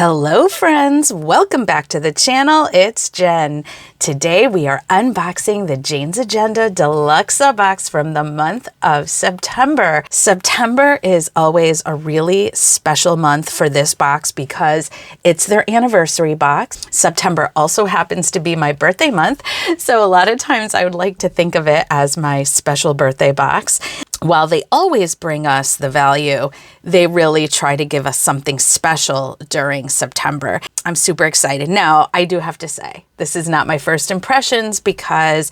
Hello friends, welcome back to the channel. It's Jen. Today we are unboxing the Jane's Agenda Deluxe box from the month of September. September is always a really special month for this box because it's their anniversary box. September also happens to be my birthday month, so a lot of times I would like to think of it as my special birthday box. While they always bring us the value, they really try to give us something special during September. I'm super excited. Now, I do have to say, this is not my first impressions because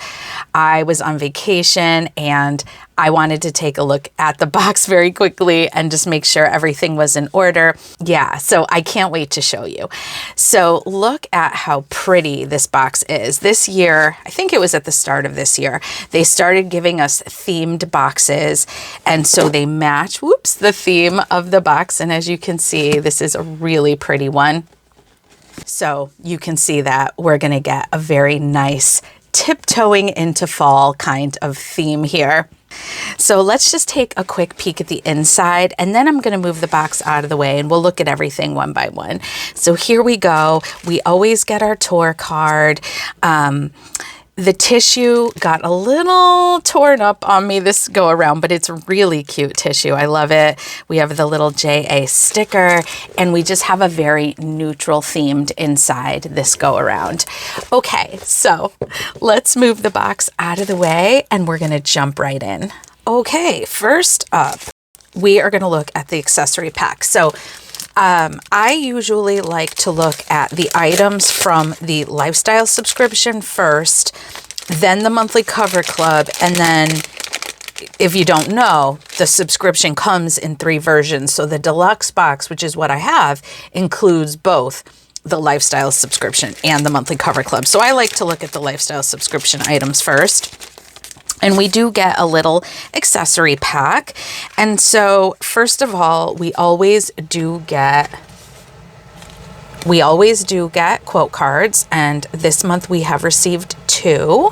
I was on vacation and I wanted to take a look at the box very quickly and just make sure everything was in order. Yeah, so I can't wait to show you. So look at how pretty this box is. This year, I think it was at the start of this year, they started giving us themed boxes. And so they match, the theme of the box. And as you can see, this is a really pretty one. So you can see that we're going to get a very nice tiptoeing into fall kind of theme here. So let's just take a quick peek at the inside, and then I'm going to move the box out of the way and we'll look at everything one by one. So here we go. We always get our tour card. The tissue got a little torn up on me this go around, but it's really cute tissue. I love it. We have the little JA sticker, and we just have a very neutral themed inside this go around. Okay, so let's move the box out of the way and we're gonna jump right in. Okay, first up, we are gonna look at the accessory pack. So I usually like to look at the items from the lifestyle subscription first, then the monthly cover club, and then if you don't know, the subscription comes in 3 versions. So the deluxe box, which is what I have, includes both the lifestyle subscription and the monthly cover club. So I like to look at the lifestyle subscription items first. And we do get a little accessory pack. And so first of all, we always do get quote cards. And this month we have received 2.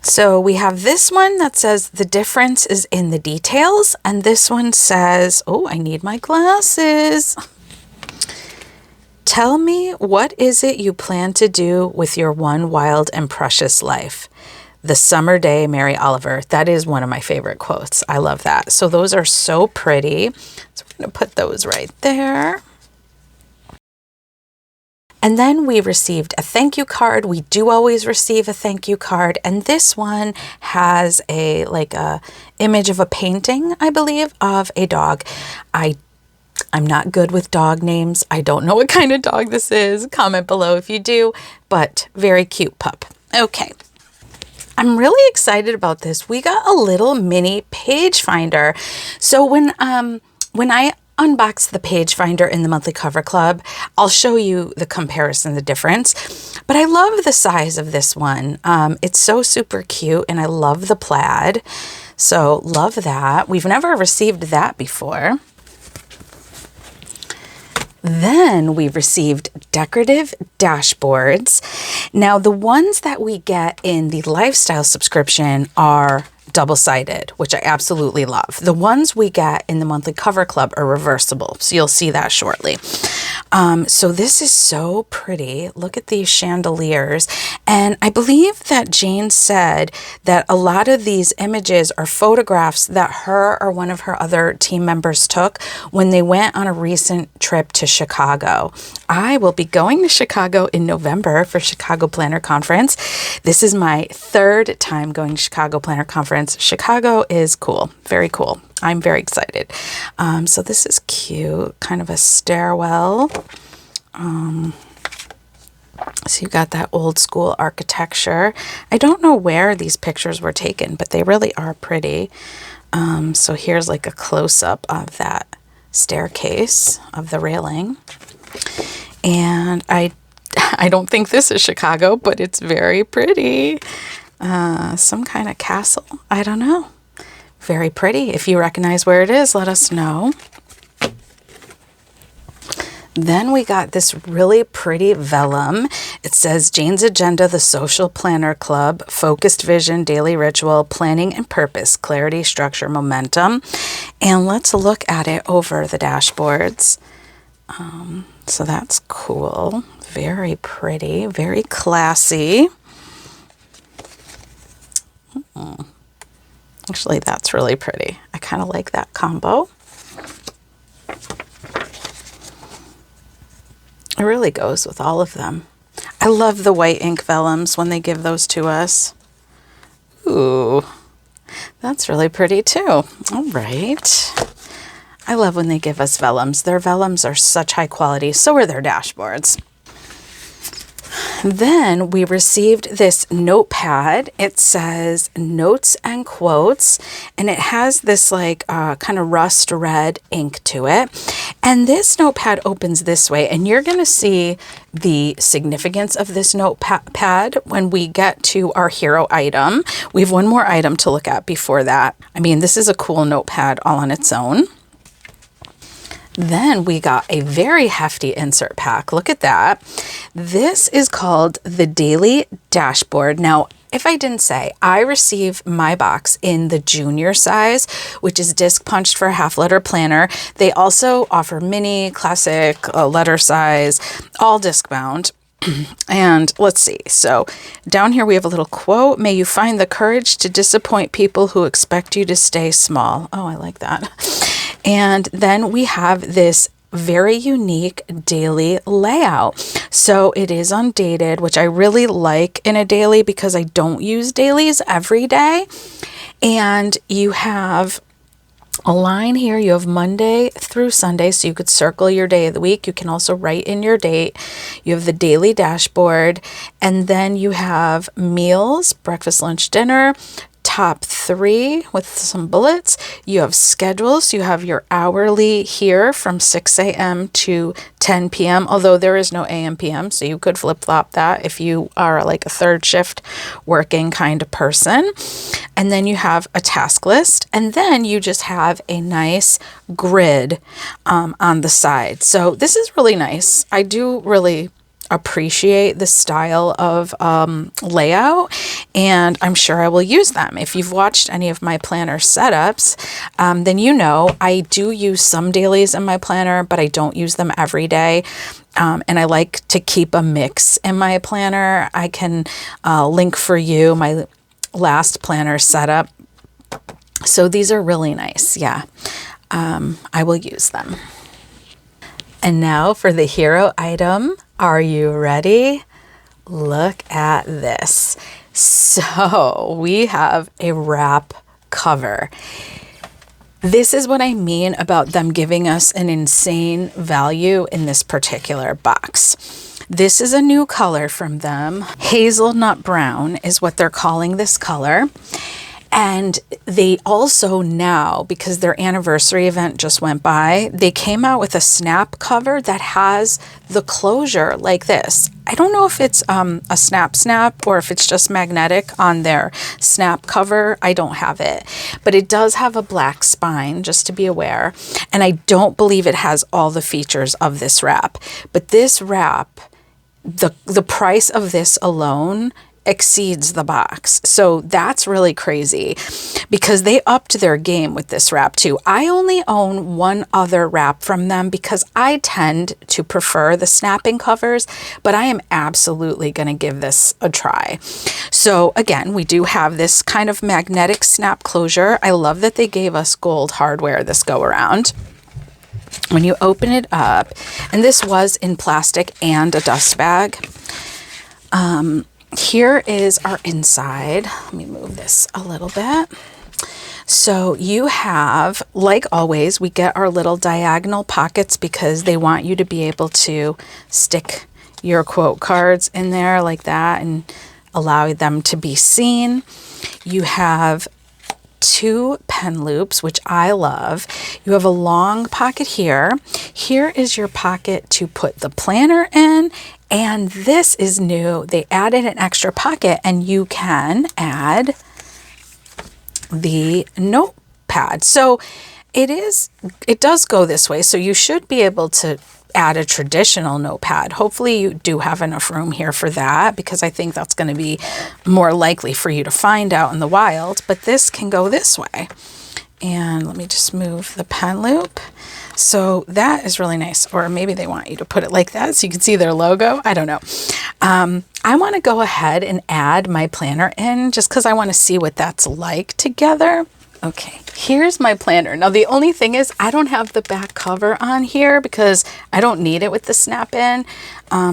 So we have this one that says the difference is in the details. And this one says, oh, I need my glasses. Tell me, what is it you plan to do with your one wild and precious life? The summer day, Mary Oliver. That is one of my favorite quotes. I love that. So those are so pretty. So we're going to put those right there. And then we received a thank you card. We do always receive a thank you card. And this one has a image of a painting, I believe, of a dog. I'm not good with dog names. I don't know what kind of dog this is. Comment below if you do, but very cute pup. Okay. I'm really excited about this. We got a little mini page finder. So when I unbox the page finder in the monthly cover club, I'll show you the comparison, the difference. But I love the size of this one. It's so super cute, and I love the plaid. So love that. We've never received that before. Then we received decorative dashboards. Now, the ones that we get in the lifestyle subscription are double-sided, which I absolutely love. The ones we get in the monthly cover club are reversible, so you'll see that shortly. So this is so pretty. Look at these chandeliers. And I believe that Jane said that a lot of these images are photographs that her or one of her other team members took when they went on a recent trip to Chicago. I will be going to Chicago in November for Chicago Planner Conference. This is my 3rd time going to Chicago Planner Conference. Chicago is cool, very cool. I'm very excited. So this is cute, kind of a stairwell. So you got that old school architecture. I don't know where these pictures were taken, but they really are pretty. So here's like a close-up of that staircase, of the railing. And I don't think this is Chicago, but it's very pretty. Some kind of castle. I don't know. Very pretty. If you recognize where it is, let us know. Then we got this really pretty vellum. It says Jane's Agenda, the Social Planner Club, Focused Vision, Daily Ritual, Planning and Purpose, Clarity, Structure, Momentum. And let's look at it over the dashboards. So that's cool. Very pretty, very classy. Actually, that's really pretty. I kind of like that combo. It really goes with all of them. I love the white ink vellums when they give those to us. Ooh, that's really pretty too. All right. I love when they give us vellums. Their vellums are such high quality. So are their dashboards. Then we received this notepad. It says notes and quotes, and it has this like kind of rust red ink to it. And this notepad opens this way, and you're going to see the significance of this notepad when we get to our hero item. We have one more item to look at before that. I mean, this is a cool notepad all on its own. Then we got a very hefty insert pack. Look at that. This is called the Daily Dashboard. Now, if I didn't say, I receive my box in the junior size, which is disc punched for a half letter planner. They also offer mini, classic, letter size, all disc bound. And let's see. So down here we have a little quote. May you find the courage to disappoint people who expect you to stay small. Oh, I like that. And then we have this very unique daily layout. So it is undated, which I really like in a daily because I don't use dailies every day. And you have a line here. You have Monday through Sunday, so you could circle your day of the week. You can also write in your date. You have the daily dashboard, and then you have meals, breakfast, lunch, dinner, top 3 with some bullets. You have schedules. You have your hourly here from 6 a.m. to 10 p.m. Although there is no a.m. p.m. So you could flip-flop that if you are like a third shift working kind of person. And then you have a task list. And then you just have a nice grid on the side. So this is really nice. I do really appreciate the style of layout, and I'm sure I will use them. If you've watched any of my planner setups, then you know I do use some dailies in my planner, but I don't use them every day. And I like to keep a mix in my planner. I can link for you my last planner setup. So these are really nice. Yeah, I will use them. And now for the hero item. Are you ready? Look at this. So we have a wrap cover. This is what I mean about them giving us an insane value in this particular box. This is a new color from them. Hazelnut brown is what they're calling this color. And they also now, because their anniversary event just went by, they came out with a snap cover that has the closure like this. I don't know if it's a snap or if it's just magnetic on their snap cover. I don't have it, but it does have a black spine, just to be aware. And I don't believe it has all the features of this wrap, but this wrap, the price of this alone exceeds the box. So that's really crazy because they upped their game with this wrap too. I only own one other wrap from them because I tend to prefer the snapping covers, but I am absolutely going to give this a try. So again, we do have this kind of magnetic snap closure. I love that they gave us gold hardware this go around. When you open it up, and this was in plastic and a dust bag, here is our inside. Let me move this a little bit. So you have, like always, we get our little diagonal pockets because they want you to be able to stick your quote cards in there like that and allow them to be seen. You have 2 pen loops, which I love. You have a long pocket here. Here is your pocket to put the planner in. And this is new. They added an extra pocket and you can add the notepad. So it does go this way. So you should be able to add a traditional notepad. Hopefully you do have enough room here for that because I think that's going to be more likely for you to find out in the wild, but this can go this way. And let me just move the pen loop. So that is really nice. Or maybe they want you to put it like that so you can see their logo. I don't know. I want to go ahead and add my planner in just because I want to see what that's like together. Okay, here's my planner. Now the only thing is I don't have the back cover on here because I don't need it with the snap-in.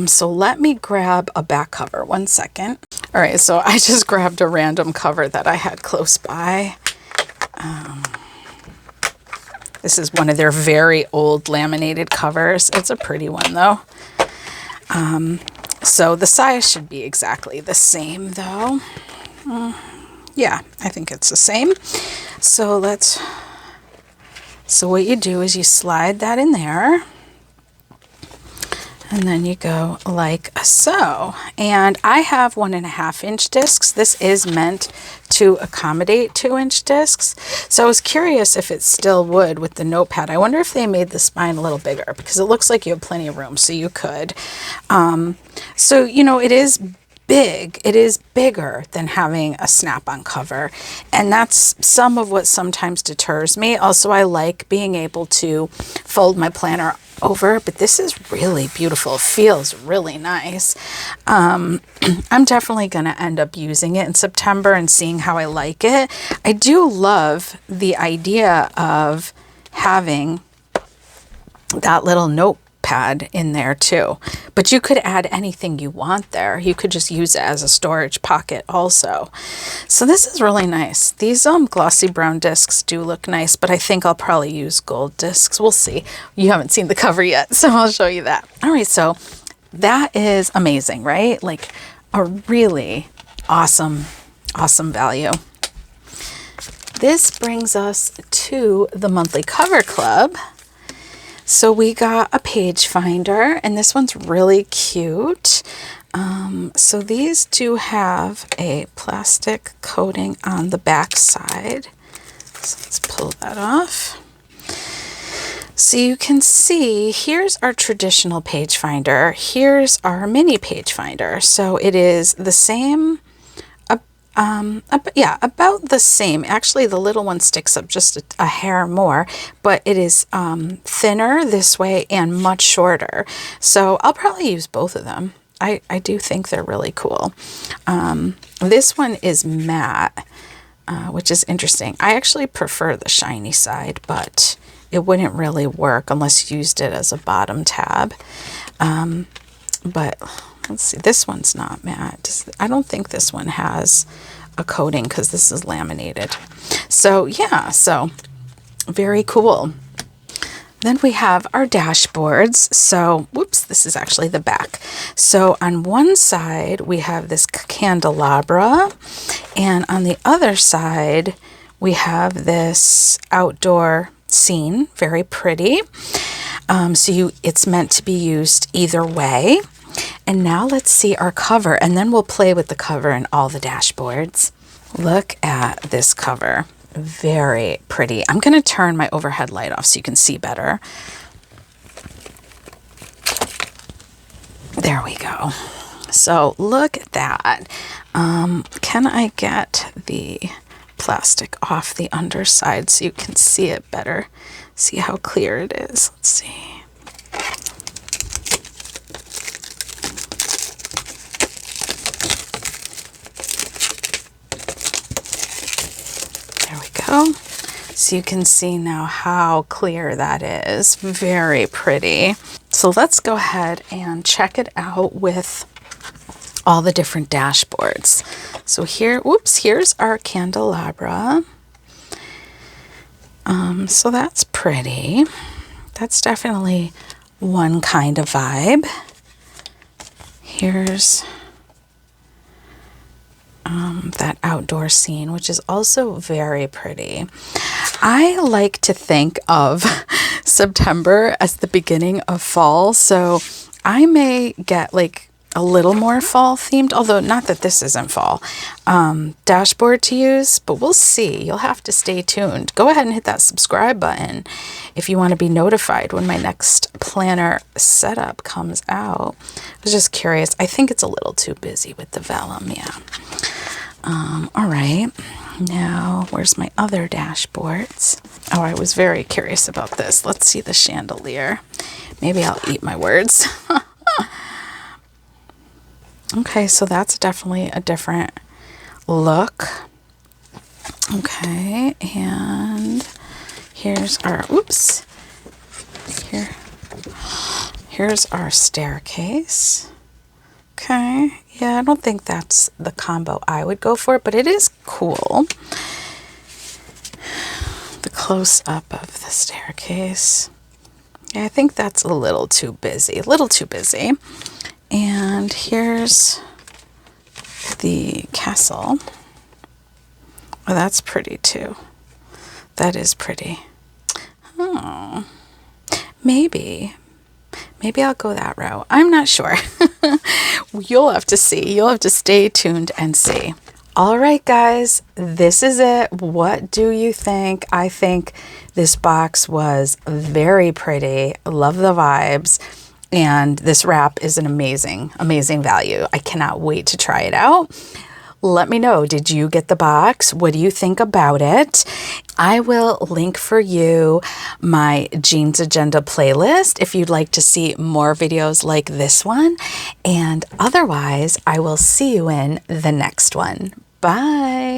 So let me grab a back cover. 1 second. All right, so I just grabbed a random cover that I had close by. This is one of their very old laminated covers. It's a pretty one though. So the size should be exactly the same though. Yeah, I think it's the same. So what you do is you slide that in there and then you go like so. And I have 1.5 inch discs. This is meant to accommodate 2-inch discs. So I was curious if it still would with the notepad. I wonder if they made the spine a little bigger because it looks like you have plenty of room, so you could. So, you know, it is big. It is bigger than having a snap-on cover. And that's some of what sometimes deters me. Also, I like being able to fold my planner over, but this is really beautiful. It feels really nice. I'm definitely going to end up using it in September and seeing how I like it. I do love the idea of having that little notepad in there too, but you could add anything you want there. You could just use it as a storage pocket also. So this is really nice. These glossy brown discs do look nice, but I think I'll probably use gold discs. We'll see. You haven't seen the cover yet, so I'll show you that. All right, so that is amazing, right? Like a really awesome value. This brings us to the monthly cover club. So we got a page finder, and this one's really cute. So these do have a plastic coating on the back side. So let's pull that off. So you can see, here's our traditional page finder. Here's our mini page finder. So it is the same, about the same. Actually, the little one sticks up just a hair more, but it is thinner this way and much shorter. So I'll probably use both of them. I do think they're really cool. This one is matte, which is interesting. I actually prefer the shiny side, but it wouldn't really work unless you used it as a bottom tab. But let's see, this one's not matte. I don't think this one has a coating because this is laminated. So yeah, so very cool. Then we have our dashboards. So, whoops, this is actually the back. So on one side, we have this candelabra, and on the other side, we have this outdoor scene, very pretty. It's meant to be used either way. And now let's see our cover, and then we'll play with the cover and all the dashboards. Look at this cover. Very pretty. I'm going to turn my overhead light off so you can see better. There we go. So look at that. Can I get the plastic off the underside so you can see it better? See how clear it is. Let's see. There we go. So you can see now how clear that is. Very pretty. So let's go ahead and check it out with all the different dashboards. So here's our candelabra. So that's pretty. That's definitely one kind of vibe. Here's that outdoor scene, which is also very pretty. I like to think of September as the beginning of fall, so I may get like a little more fall themed, although not that this isn't fall, dashboard to use, but we'll see. You'll have to stay tuned. Go ahead and hit that subscribe button if you want to be notified when my next planner setup comes out. I was just curious. I think it's a little too busy with the vellum, yeah. All right. Now, where's my other dashboards? Oh, I was very curious about this. Let's see the chandelier. Maybe I'll eat my words. Okay, so that's definitely a different look. Okay, and here's our, oops, here's our staircase. Okay, yeah, I don't think that's the combo I would go for, but it is cool. The close-up of the staircase. Yeah, I think that's a little too busy, And here's the castle. Oh, that's pretty too. That is pretty. Oh, maybe I'll go that route. I'm not sure. You'll have to see. You'll have to stay tuned and see. All right, guys, this is it. What do you think? I think this box was very pretty. Love the vibes. And this wrap is an amazing, amazing value. I cannot wait to try it out. Let me know, did you get the box? What do you think about it? I will link for you my Jeans Agenda playlist if you'd like to see more videos like this one. And otherwise, I will see you in the next one. Bye.